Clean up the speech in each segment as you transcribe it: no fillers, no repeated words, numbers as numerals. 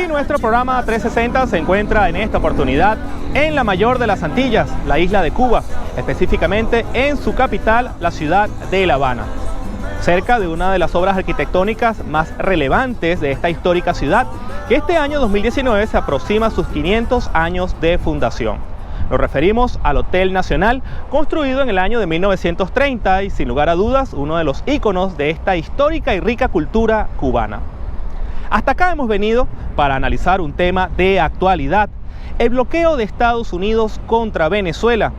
Y nuestro programa 360 se encuentra en esta oportunidad en la mayor de las Antillas, la isla de Cuba, específicamente en su capital, la ciudad de La Habana, cerca de una de las obras arquitectónicas más relevantes de esta histórica ciudad, que este año 2019 se aproxima a sus 500 años de fundación. Nos referimos al Hotel Nacional, construido en el año de 1930 y sin lugar a dudas uno de los íconos de esta histórica y rica cultura cubana. Hasta acá hemos venido para analizar un tema de actualidad, el bloqueo de Estados Unidos contra Venezuela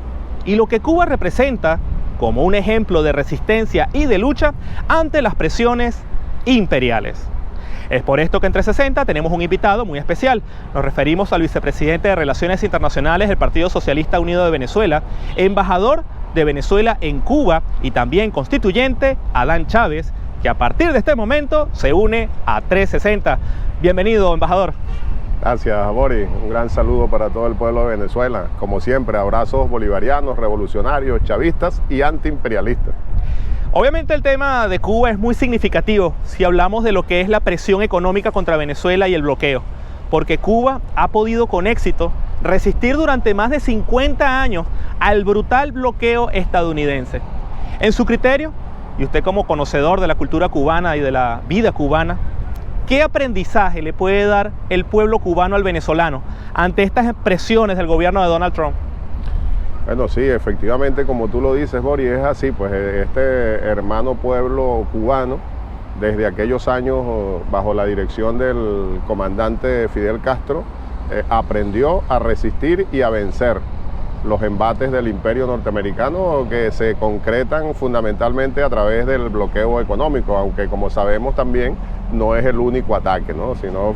y lo que Cuba representa como un ejemplo de resistencia y de lucha ante las presiones imperiales. Es por esto que en 360 tenemos un invitado muy especial. Nos referimos al vicepresidente de Relaciones Internacionales del Partido Socialista Unido de Venezuela, embajador de Venezuela en Cuba y también constituyente, Adán Chávez, que a partir de este momento se une a 360. Bienvenido, embajador. Gracias, Boris. Un gran saludo para todo el pueblo de Venezuela. Como siempre, abrazos bolivarianos, revolucionarios, chavistas y antiimperialistas. Obviamente el tema de Cuba es muy significativo si hablamos de lo que es la presión económica contra Venezuela y el bloqueo, porque Cuba ha podido con éxito resistir durante más de 50 años al brutal bloqueo estadounidense. En su criterio, y usted como conocedor de la cultura cubana y de la vida cubana, ¿qué aprendizaje le puede dar el pueblo cubano al venezolano ante estas presiones del gobierno de Donald Trump? Bueno, sí, efectivamente, como tú lo dices, Boris, es así, pues este hermano pueblo cubano, desde aquellos años bajo la dirección del comandante Fidel Castro, aprendió a resistir y a vencer los embates del imperio norteamericano que se concretan fundamentalmente a través del bloqueo económico, aunque como sabemos también no es el único ataque, ¿no? Sino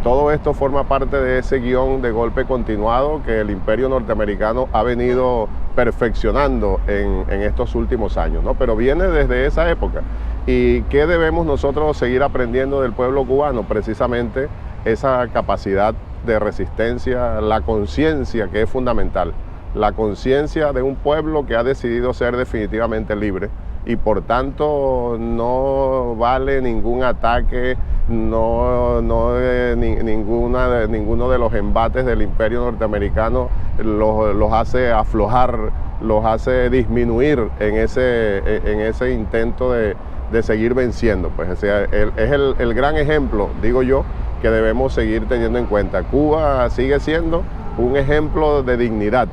todo esto forma parte de ese guión de golpe continuado que el imperio norteamericano ha venido perfeccionando en estos últimos años, ¿no? Pero viene desde esa época. ¿Y qué debemos nosotros seguir aprendiendo del pueblo cubano? Precisamente esa capacidad de resistencia, la conciencia que es fundamental, la conciencia de un pueblo que ha decidido ser definitivamente libre y por tanto no vale ningún ataque, ninguno de los embates del imperio norteamericano los hace aflojar, los hace disminuir en ese intento de seguir venciendo. Pues, o sea, es el gran ejemplo, digo yo, que debemos seguir teniendo en cuenta. Cuba sigue siendo un ejemplo de dignidad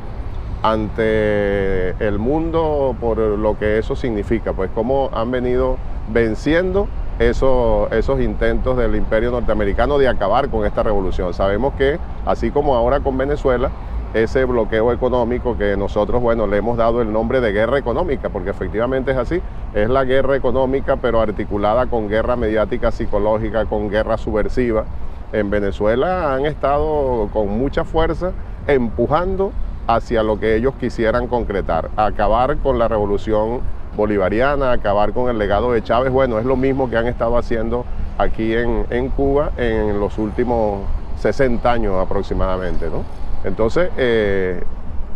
ante el mundo por lo que eso significa, pues cómo han venido venciendo esos intentos del imperio norteamericano de acabar con esta revolución. Sabemos que, así como ahora con Venezuela, ese bloqueo económico que nosotros, bueno, le hemos dado el nombre de guerra económica, porque efectivamente es así, es la guerra económica, pero articulada con guerra mediática psicológica, con guerra subversiva. En Venezuela han estado con mucha fuerza empujando hacia lo que ellos quisieran concretar, acabar con la revolución bolivariana, acabar con el legado de Chávez. Bueno, es lo mismo que han estado haciendo aquí en Cuba en los últimos 60 años aproximadamente, ¿no? Entonces,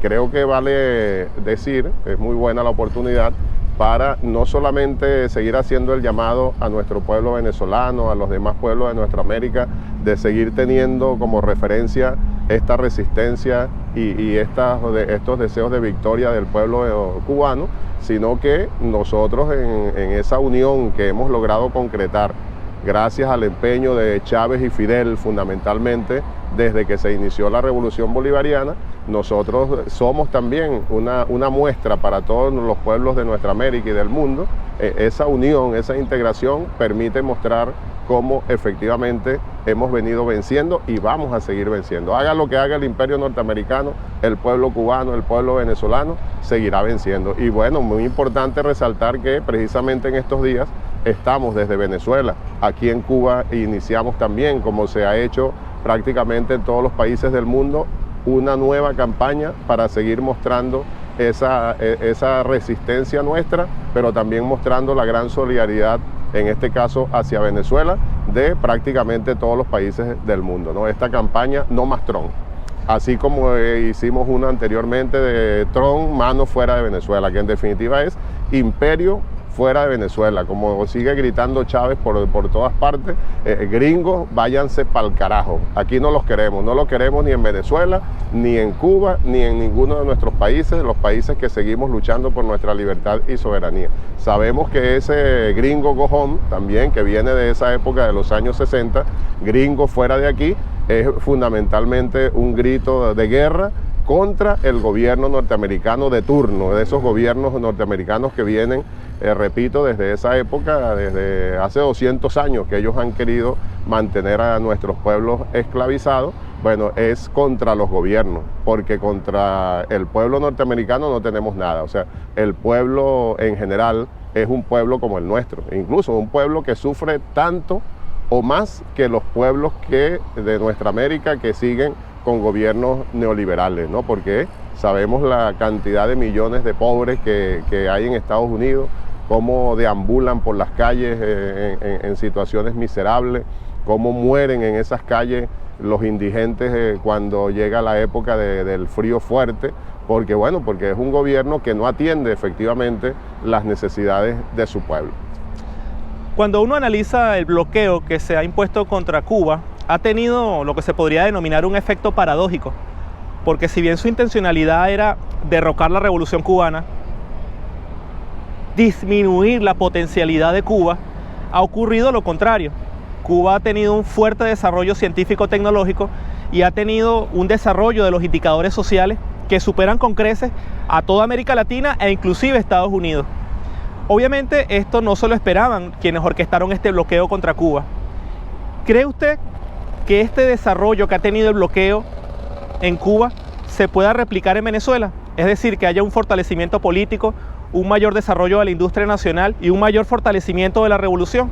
creo que vale decir, es muy buena la oportunidad para no solamente seguir haciendo el llamado a nuestro pueblo venezolano, a los demás pueblos de nuestra América, de seguir teniendo como referencia esta resistencia y estos deseos de victoria del pueblo cubano, sino que nosotros en esa unión que hemos logrado concretar, gracias al empeño de Chávez y Fidel fundamentalmente, desde que se inició la revolución bolivariana, nosotros somos también una muestra para todos los pueblos de nuestra América y del mundo. Esa unión, esa integración permite mostrar cómo efectivamente hemos venido venciendo y vamos a seguir venciendo. Haga lo que haga el imperio norteamericano, el pueblo cubano, el pueblo venezolano seguirá venciendo. Y bueno, muy importante resaltar que precisamente en estos días estamos desde Venezuela, aquí en Cuba iniciamos también, como se ha hecho prácticamente en todos los países del mundo, una nueva campaña para seguir mostrando esa resistencia nuestra, pero también mostrando la gran solidaridad, en este caso hacia Venezuela, de prácticamente todos los países del mundo, ¿no? Esta campaña No Más Trump, así como hicimos una anteriormente de Trump, mano fuera de Venezuela, que en definitiva es imperio fuera de Venezuela, como sigue gritando Chávez por todas partes, gringos, váyanse pa'l carajo, aquí no los queremos ni en Venezuela, ni en Cuba, ni en ninguno de nuestros países, los países que seguimos luchando por nuestra libertad y soberanía. Sabemos que ese gringo go home, también que viene de esa época de los años 60, gringo fuera de aquí, es fundamentalmente un grito de guerra contra el gobierno norteamericano de turno, de esos gobiernos norteamericanos que vienen, repito, desde esa época, desde hace 200 años que ellos han querido mantener a nuestros pueblos esclavizados. Bueno, es contra los gobiernos, porque contra el pueblo norteamericano no tenemos nada. O sea, el pueblo en general es un pueblo como el nuestro, incluso un pueblo que sufre tanto o más que los pueblos de nuestra América que siguen con gobiernos neoliberales, ¿no? Porque sabemos la cantidad de millones de pobres que hay en Estados Unidos, cómo deambulan por las calles en situaciones miserables, cómo mueren en esas calles los indigentes cuando llega la época del frío fuerte, porque es un gobierno que no atiende efectivamente las necesidades de su pueblo. Cuando uno analiza el bloqueo que se ha impuesto contra Cuba, ha tenido lo que se podría denominar un efecto paradójico, porque si bien su intencionalidad era derrocar la Revolución Cubana, disminuir la potencialidad de Cuba, ha ocurrido lo contrario. Cuba ha tenido un fuerte desarrollo científico-tecnológico y ha tenido un desarrollo de los indicadores sociales que superan con creces a toda América Latina e inclusive Estados Unidos. Obviamente esto no se lo esperaban quienes orquestaron este bloqueo contra Cuba. ¿Cree usted que este desarrollo que ha tenido el bloqueo en Cuba se pueda replicar en Venezuela? Es decir, que haya un fortalecimiento político, un mayor desarrollo de la industria nacional y un mayor fortalecimiento de la revolución.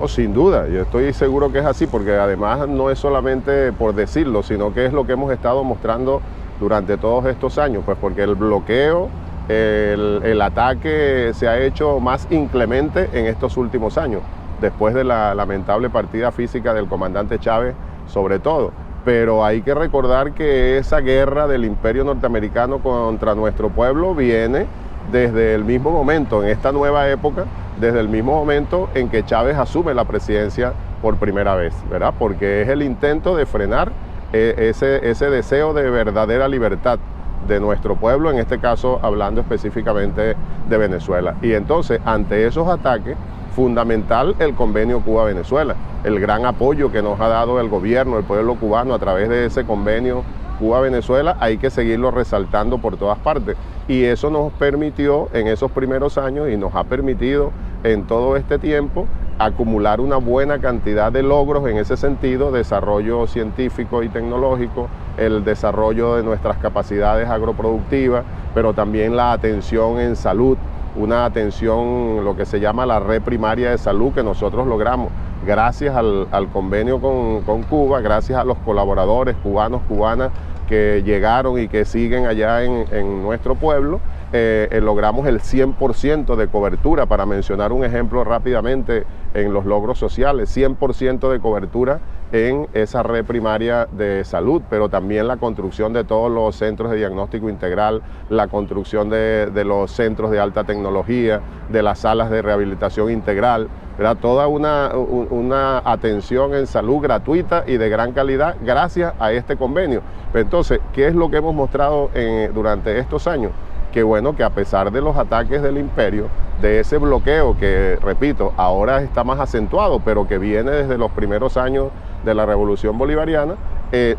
Sin duda, yo estoy seguro que es así, porque además no es solamente por decirlo, sino que es lo que hemos estado mostrando durante todos estos años, pues porque el bloqueo, el ataque se ha hecho más inclemente en estos últimos años, después de la lamentable partida física del comandante Chávez sobre todo. Pero hay que recordar que esa guerra del imperio norteamericano contra nuestro pueblo viene desde el mismo momento, en esta nueva época, desde el mismo momento en que Chávez asume la presidencia por primera vez, ¿verdad? Porque es el intento de frenar ese deseo de verdadera libertad de nuestro pueblo, en este caso hablando específicamente de Venezuela. Y entonces, ante esos ataques, fundamental el convenio Cuba-Venezuela, el gran apoyo que nos ha dado el gobierno, el pueblo cubano a través de ese convenio Cuba-Venezuela, hay que seguirlo resaltando por todas partes. Y eso nos permitió en esos primeros años y nos ha permitido en todo este tiempo acumular una buena cantidad de logros en ese sentido, desarrollo científico y tecnológico, el desarrollo de nuestras capacidades agroproductivas, pero también la atención en salud, una atención, lo que se llama la red primaria de salud que nosotros logramos gracias al convenio con Cuba, gracias a los colaboradores cubanos, cubanas que llegaron y que siguen allá en nuestro pueblo. Logramos el 100% de cobertura, para mencionar un ejemplo rápidamente en los logros sociales, 100% de cobertura en esa red primaria de salud, pero también la construcción de todos los centros de diagnóstico integral, la construcción de los centros de alta tecnología, de las salas de rehabilitación integral, ¿verdad? Toda una atención en salud gratuita y de gran calidad gracias a este convenio. Entonces, ¿qué es lo que hemos mostrado durante estos años? Que bueno, que a pesar de los ataques del imperio, de ese bloqueo que, repito, ahora está más acentuado, pero que viene desde los primeros años de la Revolución Bolivariana,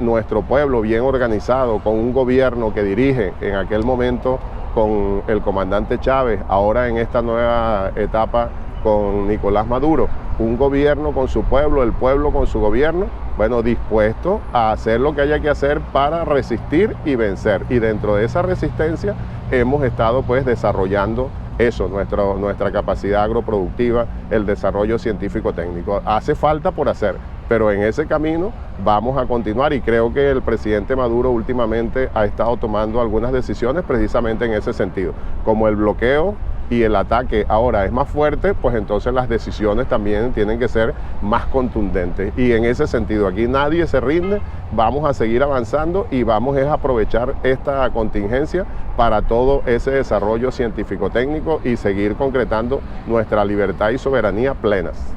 nuestro pueblo bien organizado, con un gobierno que dirige en aquel momento con el comandante Chávez, ahora en esta nueva etapa con Nicolás Maduro, un gobierno con su pueblo, el pueblo con su gobierno, bueno, dispuesto a hacer lo que haya que hacer para resistir y vencer. Y dentro de esa resistencia hemos estado pues desarrollando eso, nuestra capacidad agroproductiva, el desarrollo científico-técnico. Hace falta por hacer, pero en ese camino vamos a continuar, y creo que el presidente Maduro últimamente ha estado tomando algunas decisiones precisamente en ese sentido, como el bloqueo y el ataque ahora es más fuerte, pues entonces las decisiones también tienen que ser más contundentes. Y en ese sentido, aquí nadie se rinde, vamos a seguir avanzando y vamos a aprovechar esta contingencia para todo ese desarrollo científico-técnico y seguir concretando nuestra libertad y soberanía plenas.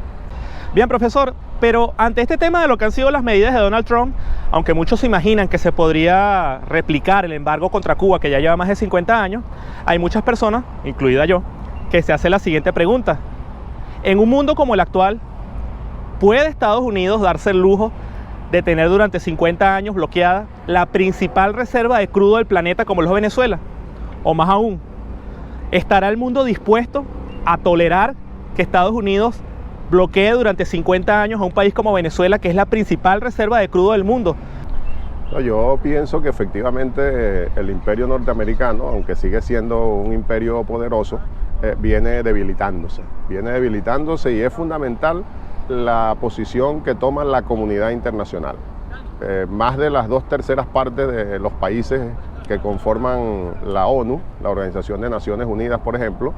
Bien, profesor, pero ante este tema de lo que han sido las medidas de Donald Trump, aunque muchos se imaginan que se podría replicar el embargo contra Cuba, que ya lleva más de 50 años, hay muchas personas, incluida yo, que se hace la siguiente pregunta. En un mundo como el actual, ¿puede Estados Unidos darse el lujo de tener durante 50 años bloqueada la principal reserva de crudo del planeta como lo es Venezuela? O más aún, ¿estará el mundo dispuesto a tolerar que Estados Unidos bloquee durante 50 años a un país como Venezuela, que es la principal reserva de crudo del mundo? Yo pienso que efectivamente el imperio norteamericano, aunque sigue siendo un imperio poderoso, viene debilitándose y es fundamental la posición que toma la comunidad internacional. Más de las 2/3 partes de los países que conforman la ONU, la Organización de Naciones Unidas, por ejemplo,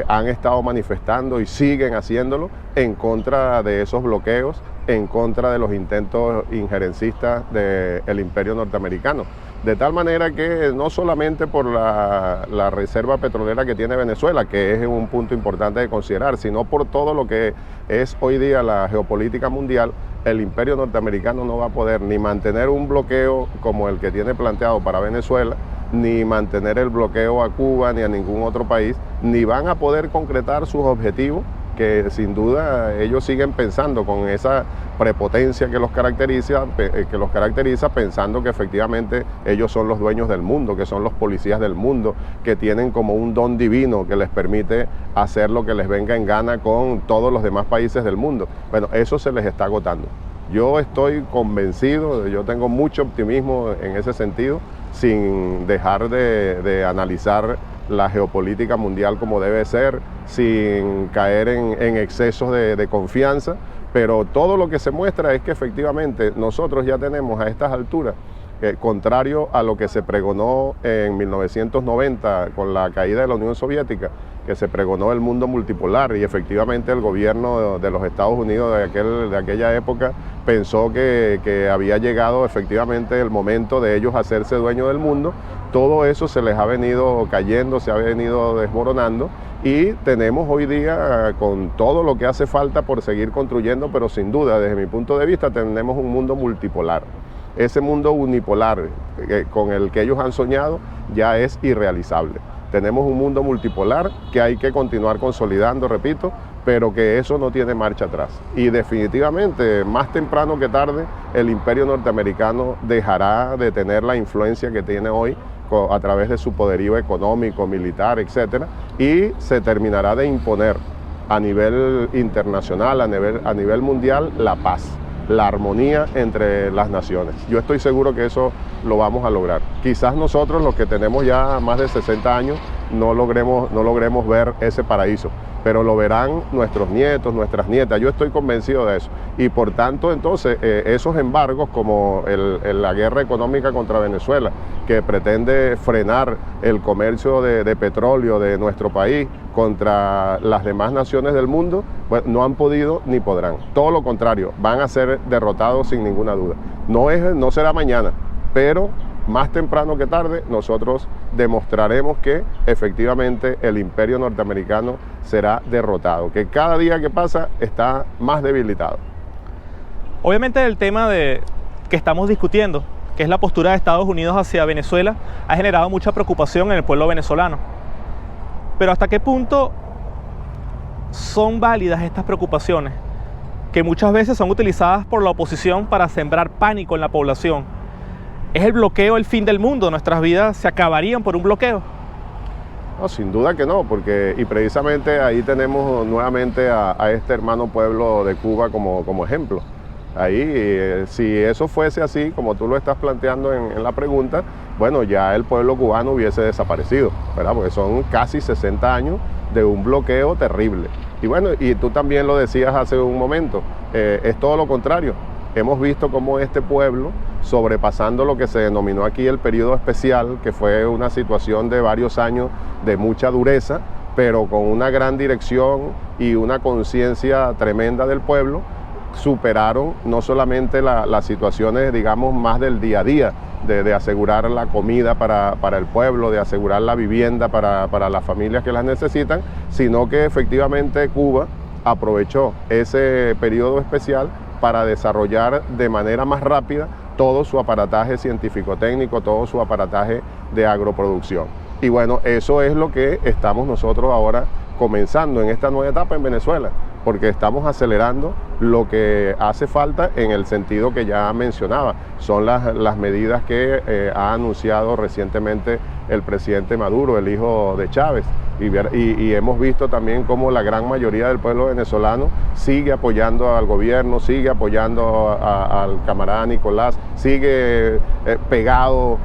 han estado manifestando y siguen haciéndolo en contra de esos bloqueos, en contra de los intentos injerencistas del imperio norteamericano. De tal manera que no solamente por la reserva petrolera que tiene Venezuela, que es un punto importante de considerar, sino por todo lo que es hoy día la geopolítica mundial, el imperio norteamericano no va a poder ni mantener un bloqueo como el que tiene planteado para Venezuela, ni mantener el bloqueo a Cuba ni a ningún otro país, ni van a poder concretar sus objetivos, que sin duda ellos siguen pensando con esa prepotencia que los caracteriza, pensando que efectivamente ellos son los dueños del mundo, que son los policías del mundo, que tienen como un don divino que les permite hacer lo que les venga en gana con todos los demás países del mundo. Bueno, eso se les está agotando. Yo estoy convencido, yo tengo mucho optimismo en ese sentido, sin dejar de analizar la geopolítica mundial como debe ser, sin caer en excesos de confianza, pero todo lo que se muestra es que efectivamente nosotros ya tenemos a estas alturas, contrario a lo que se pregonó en 1990 con la caída de la Unión Soviética, que se pregonó el mundo multipolar, y efectivamente el gobierno de los Estados Unidos de aquella época pensó que había llegado efectivamente el momento de ellos hacerse dueños del mundo. Todo eso se les ha venido cayendo, se ha venido desmoronando, y tenemos hoy día con todo lo que hace falta por seguir construyendo, pero sin duda desde mi punto de vista tenemos un mundo multipolar. Ese mundo unipolar con el que ellos han soñado ya es irrealizable. Tenemos un mundo multipolar que hay que continuar consolidando, repito, pero que eso no tiene marcha atrás. Y definitivamente, más temprano que tarde, el imperio norteamericano dejará de tener la influencia que tiene hoy a través de su poderío económico, militar, etcétera, y se terminará de imponer a nivel internacional, a nivel mundial, la paz, la armonía entre las naciones. Yo estoy seguro que eso lo vamos a lograr. Quizás nosotros, los que tenemos ya más de 60 años, no logremos ver ese paraíso, pero lo verán nuestros nietos, nuestras nietas. Yo estoy convencido de eso. Y por tanto, entonces, esos embargos como la guerra económica contra Venezuela, que pretende frenar el comercio de petróleo de nuestro país contra las demás naciones del mundo, pues no han podido ni podrán. Todo lo contrario, van a ser derrotados sin ninguna duda. No será mañana, pero más temprano que tarde nosotros demostraremos que efectivamente el imperio norteamericano será derrotado, que cada día que pasa está más debilitado. Obviamente el tema que estamos discutiendo, que es la postura de Estados Unidos hacia Venezuela, ha generado mucha preocupación en el pueblo venezolano. Pero ¿hasta qué punto son válidas estas preocupaciones, que muchas veces son utilizadas por la oposición para sembrar pánico en la población? ¿Es el bloqueo el fin del mundo? ¿Nuestras vidas se acabarían por un bloqueo? No, sin duda que no, y precisamente ahí tenemos nuevamente a este hermano pueblo de Cuba como ejemplo. Ahí, si eso fuese así, como tú lo estás planteando en la pregunta, bueno, ya el pueblo cubano hubiese desaparecido, ¿verdad? Porque son casi 60 años de un bloqueo terrible. Y bueno, y tú también lo decías hace un momento, es todo lo contrario. Hemos visto cómo este pueblo, sobrepasando lo que se denominó aquí el periodo especial, que fue una situación de varios años de mucha dureza, pero con una gran dirección y una conciencia tremenda del pueblo, superaron no solamente las situaciones, digamos, más del día a día, de asegurar la comida para el pueblo, de asegurar la vivienda para las familias que las necesitan, sino que efectivamente Cuba aprovechó ese periodo especial para desarrollar de manera más rápida todo su aparataje científico-técnico, todo su aparataje de agroproducción. Y bueno, eso es lo que estamos nosotros ahora comenzando en esta nueva etapa en Venezuela, porque estamos acelerando lo que hace falta en el sentido que ya mencionaba. Son las medidas que ha anunciado recientemente el presidente Maduro, el hijo de Chávez, y hemos visto también cómo la gran mayoría del pueblo venezolano sigue apoyando al gobierno, sigue apoyando al camarada Nicolás, sigue pegado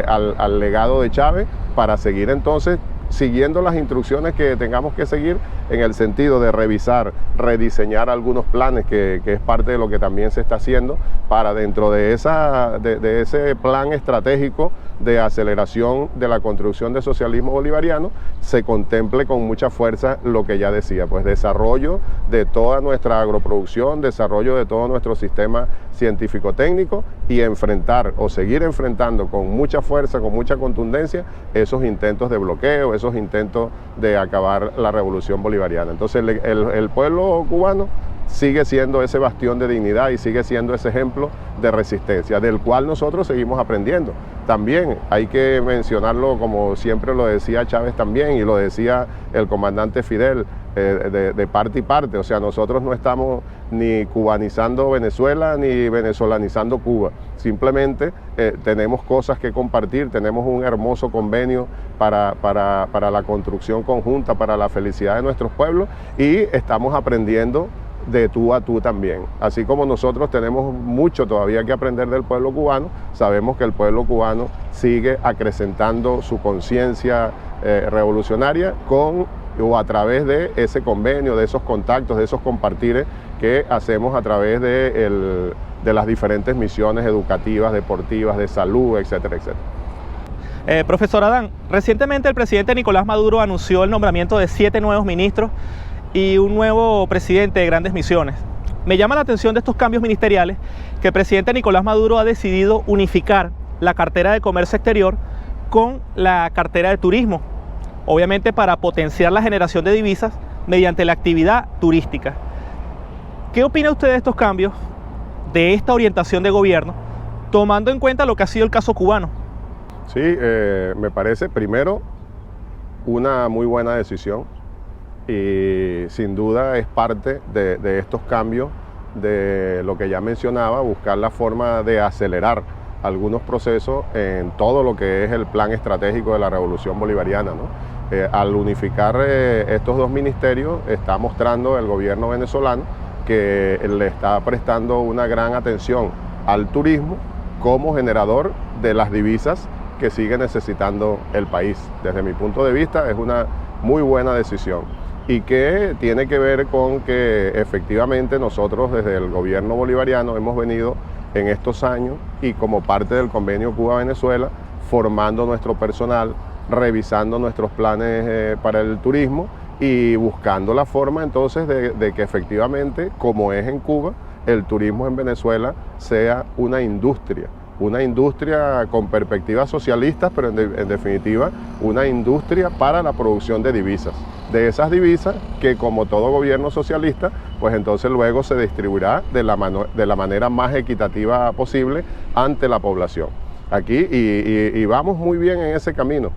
al legado de Chávez, para seguir entonces siguiendo las instrucciones que tengamos que seguir en el sentido de revisar, rediseñar algunos planes, que es parte de lo que también se está haciendo, para dentro de ese plan estratégico de aceleración de la construcción del socialismo bolivariano, se contemple con mucha fuerza lo que ya decía, pues desarrollo de toda nuestra agroproducción, desarrollo de todo nuestro sistema científico-técnico, y enfrentar o seguir enfrentando con mucha fuerza, con mucha contundencia, esos intentos de bloqueo, esos intentos de acabar la revolución bolivariana. Entonces el pueblo cubano sigue siendo ese bastión de dignidad y sigue siendo ese ejemplo de resistencia, del cual nosotros seguimos aprendiendo. También hay que mencionarlo, como siempre lo decía Chávez también, y lo decía el comandante Fidel, de parte y parte. O sea, nosotros no estamos ni cubanizando Venezuela ni venezolanizando Cuba. Simplemente tenemos cosas que compartir, tenemos un hermoso convenio para la construcción conjunta, para la felicidad de nuestros pueblos, y estamos aprendiendo de tú a tú también. Así como nosotros tenemos mucho todavía que aprender del pueblo cubano, sabemos que el pueblo cubano sigue acrecentando su conciencia revolucionaria o a través de ese convenio, de esos contactos, de esos compartires que hacemos a través de las diferentes misiones educativas, deportivas, de salud, etcétera, etcétera. Profesor Adán, recientemente el presidente Nicolás Maduro anunció el nombramiento de 7 nuevos ministros y un nuevo presidente de grandes misiones. Me llama la atención de estos cambios ministeriales que el presidente Nicolás Maduro ha decidido unificar la cartera de comercio exterior con la cartera de turismo, obviamente para potenciar la generación de divisas mediante la actividad turística. ¿Qué opina usted de estos cambios, de esta orientación de gobierno, tomando en cuenta lo que ha sido el caso cubano? Sí, me parece primero una muy buena decisión, y sin duda es parte de estos cambios, de lo que ya mencionaba, buscar la forma de acelerar algunos procesos en todo lo que es el plan estratégico de la revolución bolivariana, ¿no? Al unificar estos dos ministerios, está mostrando el gobierno venezolano que le está prestando una gran atención al turismo como generador de las divisas que sigue necesitando el país. Desde mi punto de vista es una muy buena decisión, y que tiene que ver con que efectivamente nosotros desde el gobierno bolivariano hemos venido en estos años, y como parte del convenio Cuba-Venezuela, formando nuestro personal, revisando nuestros planes para el turismo, y buscando la forma entonces de que efectivamente, como es en Cuba, el turismo en Venezuela sea una industria con perspectivas socialistas, pero en definitiva una industria para la producción de divisas. De esas divisas que, como todo gobierno socialista, pues entonces luego se distribuirá de la manera más equitativa posible ante la población. Aquí, y vamos muy bien en ese camino.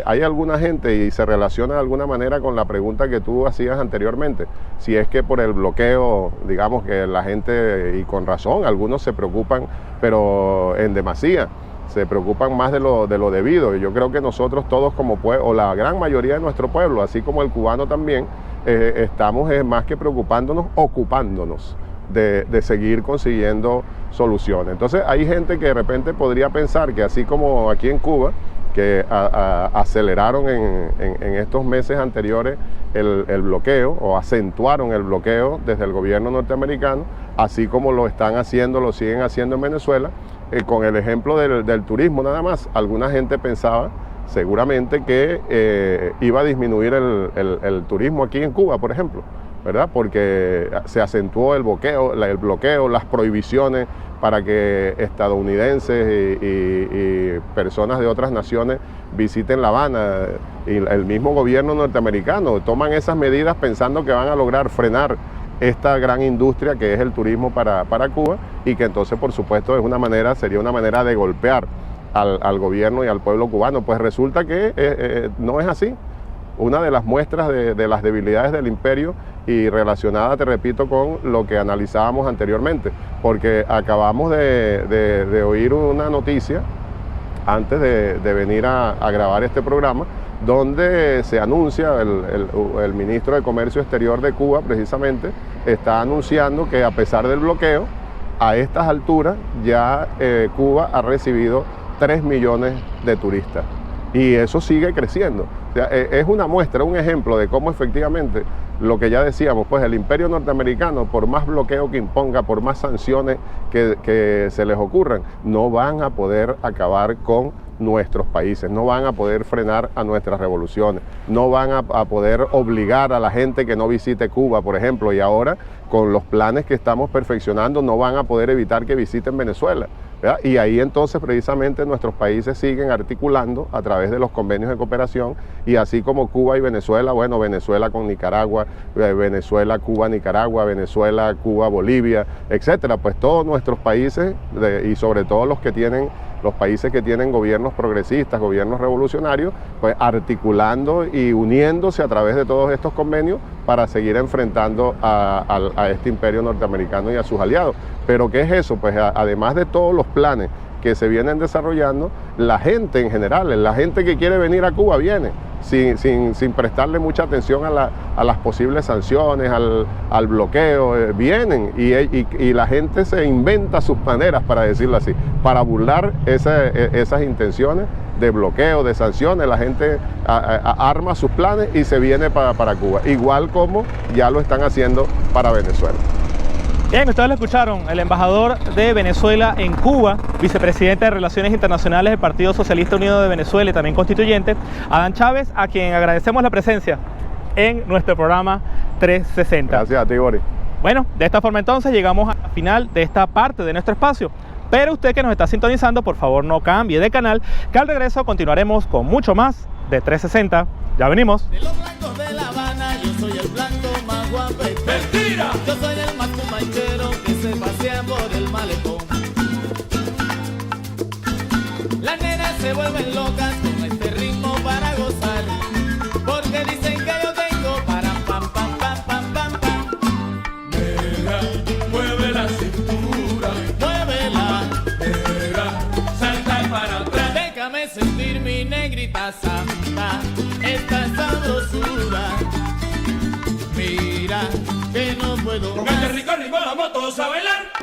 Hay alguna gente, y se relaciona de alguna manera con la pregunta que tú hacías anteriormente, si es que por el bloqueo, digamos que la gente, y con razón, algunos se preocupan, pero en demasía, se preocupan más de lo debido. Y yo creo que nosotros todos como pueblo, o la gran mayoría de nuestro pueblo, así como el cubano también, estamos más que preocupándonos, ocupándonos de seguir consiguiendo soluciones. Entonces hay gente que de repente podría pensar que así como aquí en Cuba, que aceleraron en estos meses anteriores el bloqueo, o acentuaron el bloqueo desde el gobierno norteamericano, así como lo están haciendo, lo siguen haciendo en Venezuela, con el ejemplo del turismo nada más. Alguna gente pensaba seguramente que iba a disminuir el turismo aquí en Cuba, por ejemplo. ¿verdad? Porque se acentuó el bloqueo, las prohibiciones para que estadounidenses y personas de otras naciones visiten La Habana. Y el mismo gobierno norteamericano toman esas medidas pensando que van a lograr frenar esta gran industria que es el turismo para Cuba, y que entonces, por supuesto, sería una manera de golpear al gobierno y al pueblo cubano. Pues resulta que no es así. Una de las muestras de las debilidades del imperio, y relacionada, te repito, con lo que analizábamos anteriormente, porque acabamos de oír una noticia antes de venir a grabar este programa, donde se anuncia, el ministro de Comercio Exterior de Cuba precisamente está anunciando que, a pesar del bloqueo, a estas alturas ya Cuba ha recibido 3 millones de turistas, y eso sigue creciendo. O sea, es una muestra, un ejemplo de cómo efectivamente, lo que ya decíamos, pues el imperio norteamericano, por más bloqueo que imponga, por más sanciones que se les ocurran, no van a poder acabar con nuestros países, no van a poder frenar a nuestras revoluciones, no van a poder obligar a la gente que no visite Cuba, por ejemplo, y ahora con los planes que estamos perfeccionando no van a poder evitar que visiten Venezuela, ¿verdad? Y ahí entonces precisamente nuestros países siguen articulando a través de los convenios de cooperación, y así como Cuba y Venezuela, bueno, Venezuela con Nicaragua, Venezuela, Cuba, Nicaragua, Venezuela, Cuba, Bolivia, etcétera, pues todos nuestros países, y sobre todo los países que tienen gobiernos progresistas, gobiernos revolucionarios, pues articulando y uniéndose a través de todos estos convenios para seguir enfrentando a este imperio norteamericano y a sus aliados. ¿Pero qué es eso? Pues además de todos los planes que se vienen desarrollando, la gente en general, la gente que quiere venir a Cuba viene, sin prestarle mucha atención a las posibles sanciones, al bloqueo, vienen, y la gente se inventa sus maneras, para decirlo así, para burlar esas intenciones de bloqueo, de sanciones. La gente arma sus planes y se viene para Cuba, igual como ya lo están haciendo para Venezuela. Bien, ustedes lo escucharon, el embajador de Venezuela en Cuba, vicepresidente de Relaciones Internacionales del Partido Socialista Unido de Venezuela y también constituyente, Adán Chávez, a quien agradecemos la presencia en nuestro programa 360. Gracias a ti, Boris. Bueno, de esta forma entonces llegamos al final de esta parte de nuestro espacio. Pero usted que nos está sintonizando, por favor no cambie de canal, que al regreso continuaremos con mucho más de 360. Ya venimos. De los blancos de La Habana, yo soy el blanco más guapetón. ¡Mentira! Yo soy el más cumanchero que se pasea por el malecón. Las nenas se vuelven locas con este ritmo para gozar, porque dicen que yo tengo para pam, pam, pam, pam, pam, pam. Negra, mueve la cintura, Muévela, negra, salta para atrás. déjame sentir mi negrita santa, esta sabrosura. Mira que no puedo Con más. este rico ritmo vamos todos a bailar.